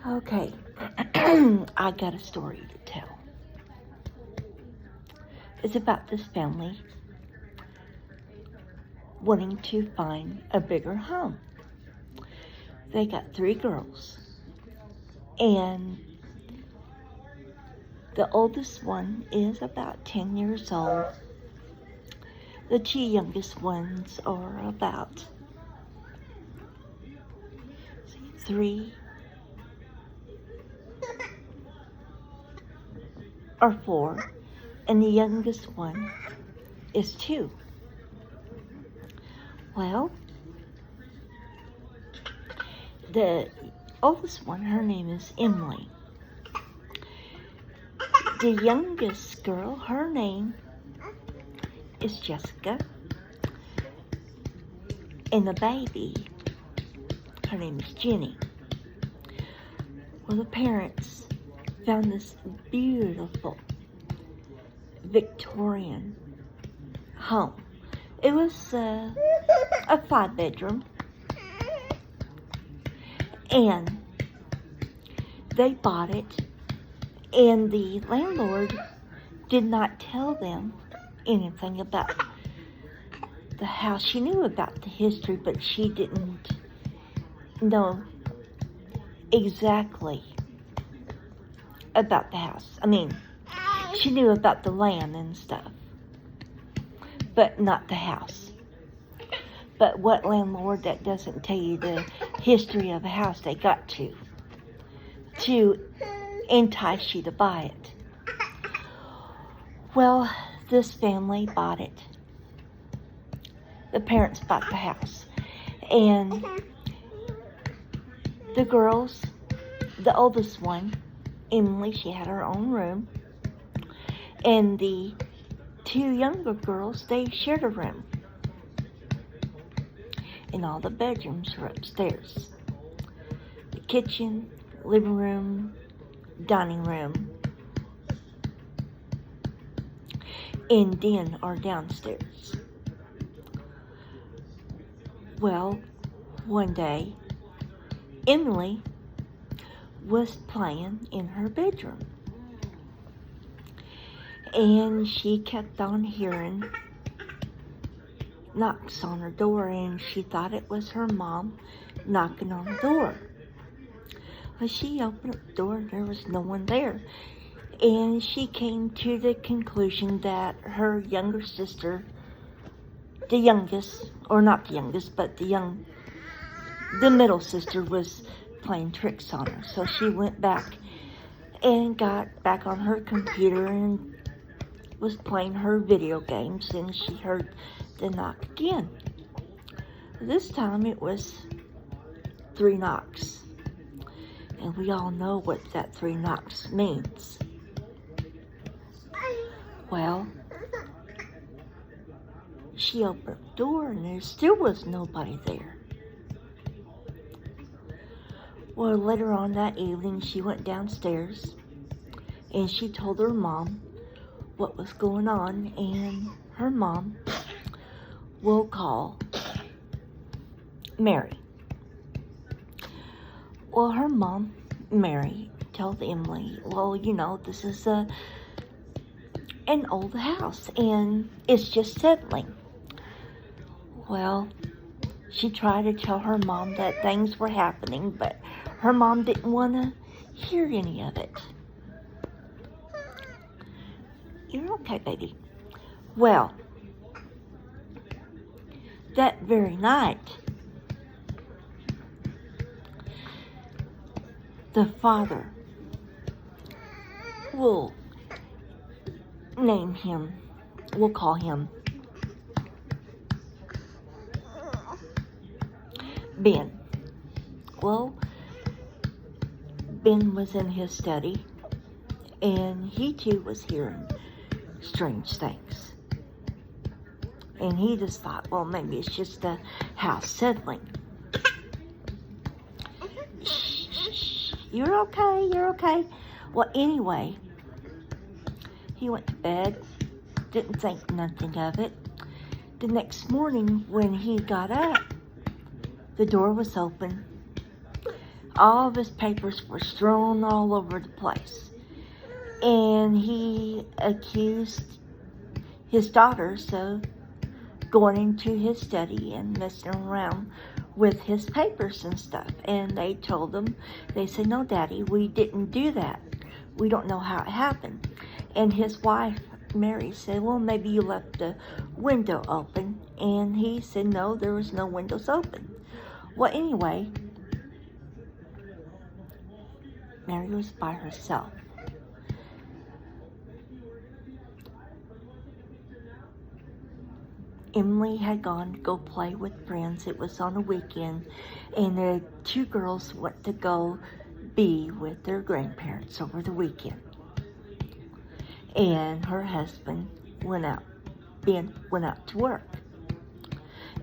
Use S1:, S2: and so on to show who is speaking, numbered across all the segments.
S1: Okay, I got a story to tell. It's about this family wanting to find a bigger home. They got 3 girls, and the oldest one is about 10 years old. The 2 youngest ones are about 3 or 4, and the youngest one is 2. Well, the oldest one, her name is Emily. The youngest girl, her name is Jessica. And the baby, her name is Jenny. Well, the parents found this beautiful Victorian home. It was a 5-bedroom. And they bought it, and the landlord did not tell them anything about the house. She knew about the history, but she didn't know exactly about the house. I mean, she knew about the land and stuff, but not the house. But what landlord that doesn't tell you the history of a house? They got to entice you to buy it. Well, this family bought it. The parents bought the house. And the girls, the oldest one, Emily, she had her own room. And the 2 younger girls, they shared a room. And all the bedrooms were upstairs. The kitchen, living room, dining room, and den are downstairs. Well, one day, Emily was playing in her bedroom. And she kept on hearing knocks on her door, and she thought it was her mom knocking on the door. Well, she opened up the door and there was no one there. And she came to the conclusion that her younger sister, the youngest, or not the youngest, but the middle sister was playing tricks on her. So she went back and got back on her computer and was playing her video games, and she heard the knock again. This time it was 3 knocks. And we all know what that 3 knocks means. Well, she opened the door and there still was nobody there. Well, later on that evening, she went downstairs and she told her mom what was going on, and her mom will call Mary. Well, her mom, Mary, told Emily, well, you know, this is an old house and it's just settling. Well, she tried to tell her mom that things were happening, but her mom didn't want to hear any of it. You're okay, baby. Well, that very night, the father, we'll call him Ben. Well, Ben was in his study, and he too was hearing strange things. And he just thought, well, maybe it's just the house settling. Shh, you're okay, you're okay. Well, anyway, he went to bed, didn't think nothing of it. The next morning when he got up, the door was open. All of his papers were strewn all over the place. And he accused his daughters of going into his study and messing around with his papers and stuff. And they told him, they said, "No, Daddy, we didn't do that. We don't know how it happened." And his wife, Mary, said, "Well, maybe you left the window open." And he said, "No, there was no windows open." Well, anyway, Mary was by herself. Emily had gone to go play with friends. It was on a weekend, and the two girls went to go be with their grandparents over the weekend. And her husband went out to work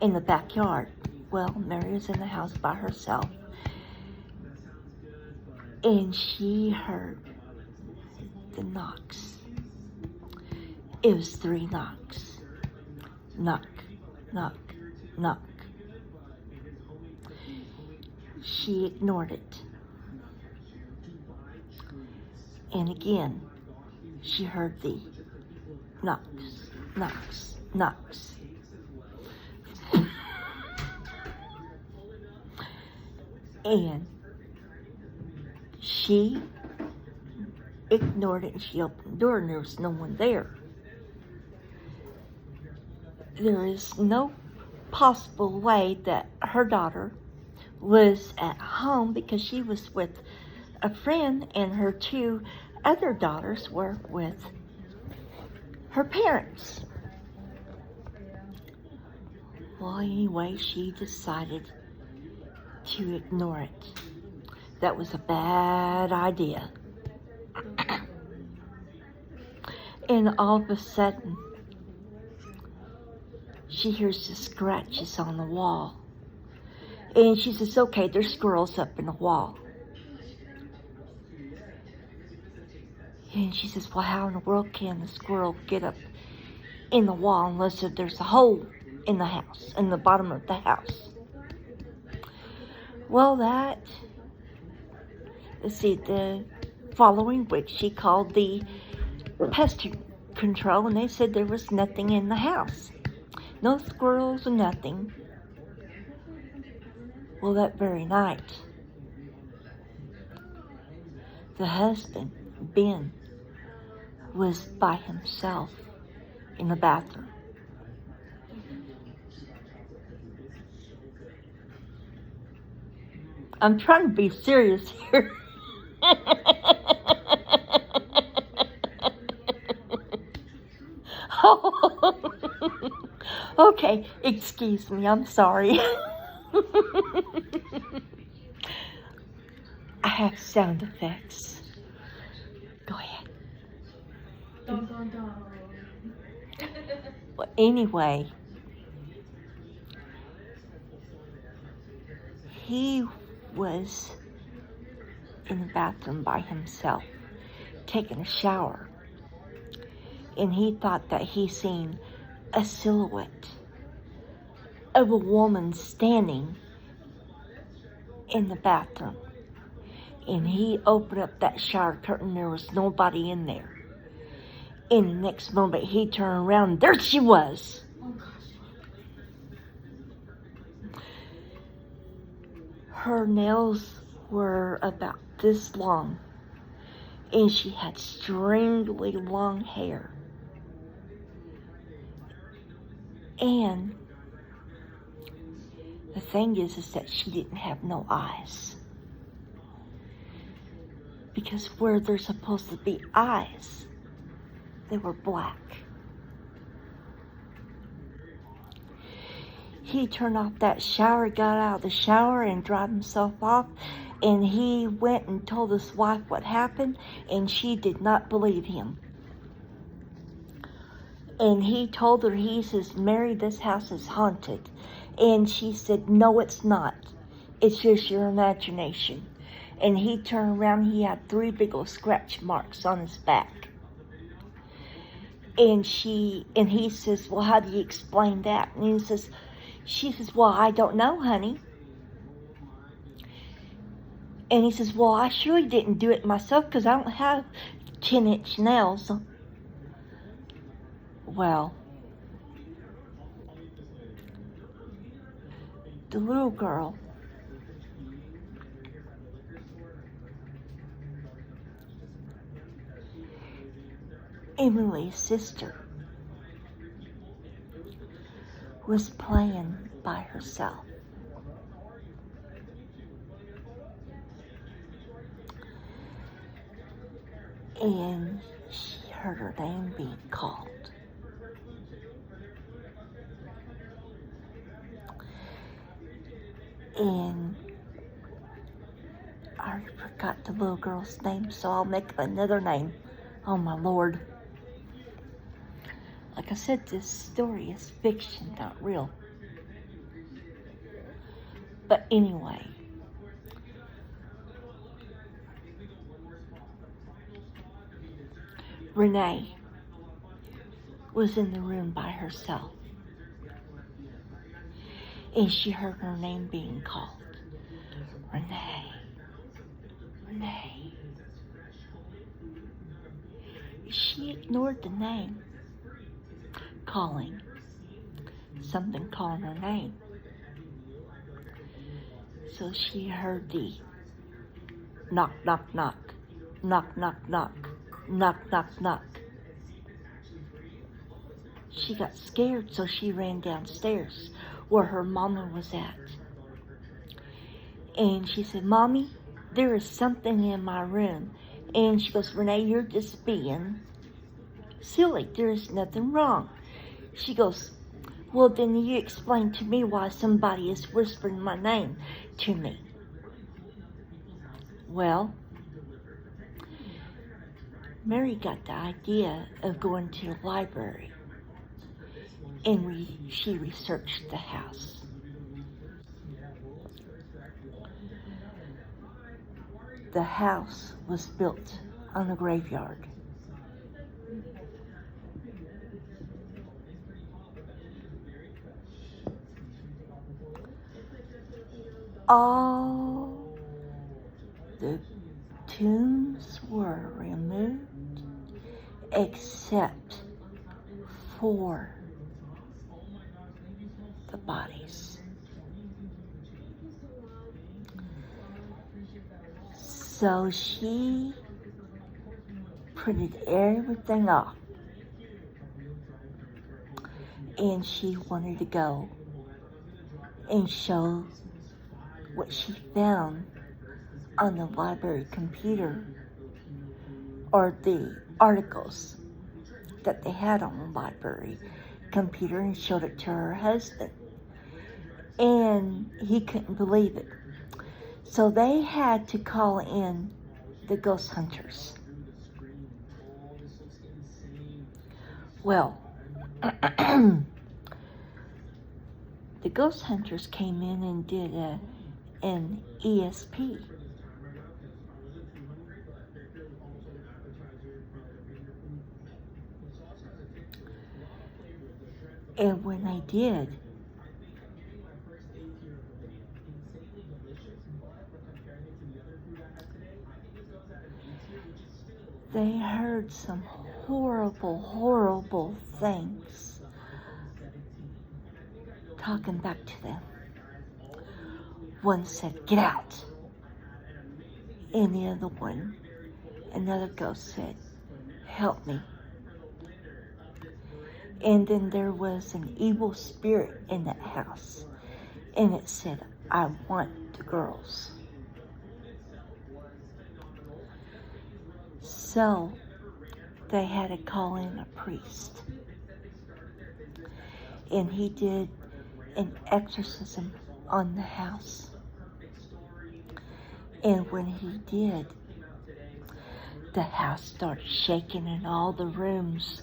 S1: in the backyard. Well, Mary was in the house by herself, and she heard the knocks. It was 3 knocks. Knock, knock, knock. She ignored it. And again, she heard the knocks, knocks, knocks. And she ignored it, and she opened the door, and there was no one there. There is no possible way that her daughter was at home, because she was with a friend and her 2 other daughters were with her parents. Well, anyway, she decided to ignore it. That was a bad idea. And all of a sudden, she hears the scratches on the wall. And she says, "Okay, there's squirrels up in the wall." And she says, "Well, how in the world can the squirrel get up in the wall unless there's a hole in the house, in the bottom of the house?" Well, the following week, she called the pest control, and they said there was nothing in the house. No squirrels or nothing. Well, that very night, the husband, Ben, was by himself in the bathroom. I'm trying to be serious here. Okay, excuse me, I'm sorry. I have sound effects. Go ahead.
S2: Dun, dun, dun.
S1: Well, anyway, he was in the bathroom by himself, taking a shower. And he thought that he seen a silhouette of a woman standing in the bathroom. And he opened up that shower curtain. There was nobody in there. In the next moment, he turned around, and there she was.
S2: Oh gosh.
S1: Her nails were about this long, and she had stringly long hair. And the thing is that she didn't have no eyes. Because where they're supposed to be eyes, they were black. He turned off that shower, got out of the shower and dried himself off, and he went and told his wife what happened, and she did not believe him. And he told her, he says, "Mary, this house is haunted." And she said, "No, it's not. It's just your imagination." And he turned around, he had 3 big old scratch marks on his back. And he says, "Well, how do you explain that?" And she says, "Well, I don't know, honey." And he says, well, I surely didn't do it myself because I don't have 10-inch nails. Well, the little girl Emily's sister was playing by herself. And she heard her name being called. And I already forgot the little girl's name, so I'll make up another name. Oh my Lord. Like I said, this story is fiction, not real. But anyway, Renee was in the room by herself. And she heard her name being called. Renee. Renee. She ignored the name calling. Something calling her name. So she heard the knock, knock, knock. Knock, knock, knock. Knock, knock, knock. She got scared, so she ran downstairs where her mama was at. And she said, Mommy, there is something in my room. And she goes, Renee, you're just being silly. There is nothing wrong. She goes, well, then you explain to me why somebody is whispering my name to me. Well, Mary got the idea of going to the library. And she researched the house. The house was built on a graveyard. All the tombs were removed except for the bodies. So she printed everything off, and she wanted to go and show what she found on the library computer, or the articles that they had on the library computer, and showed it to her husband. And he couldn't believe it. So they had to call in the ghost hunters. Well, the ghost hunters came in and did an ESP. And when they did, they heard some horrible, horrible things talking back to them. One said, get out. And the other one, another ghost said, help me. And then there was an evil spirit in that house. And it said, I want the girls. So they had to call in a priest. And he did an exorcism on the house. And when he did, the house started shaking in all the rooms.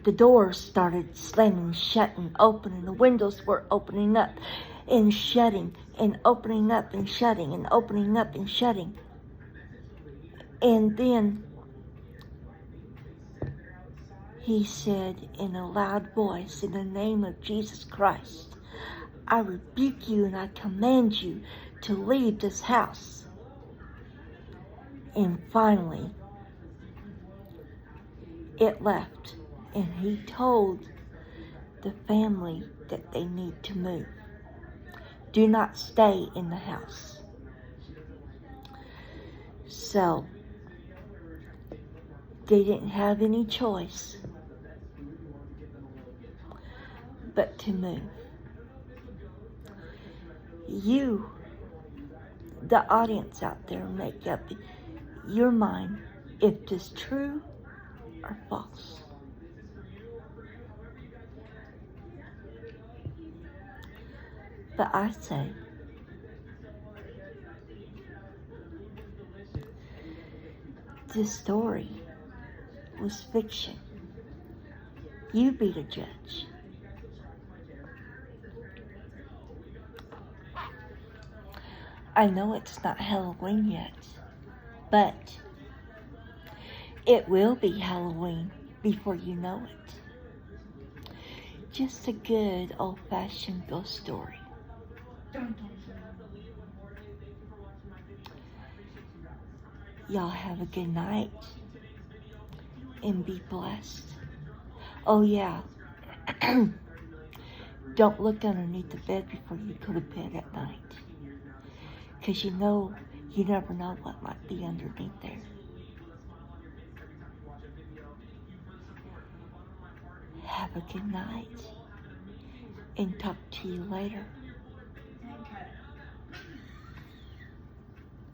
S1: The doors started slamming shut and opening. The windows were opening up and shutting and opening up and shutting and opening up and shutting. And then he said in a loud voice, in the name of Jesus Christ, I rebuke you and I command you to leave this house. And finally, it left, and he told the family that they need to move. Do not stay in the house. So, they didn't have any choice but to move. You, the audience out there, make up your mind if it's true or false. But I say, this story was fiction. You be the judge. I know it's not Halloween yet, but it will be Halloween before you know it. Just a good old-fashioned ghost story.
S2: Dun, dun,
S1: Y'all have a good night and be blessed. Oh yeah, don't look underneath the bed before you go to bed at night. 'Cause you never know what might be underneath there. Have a good night and talk to you later.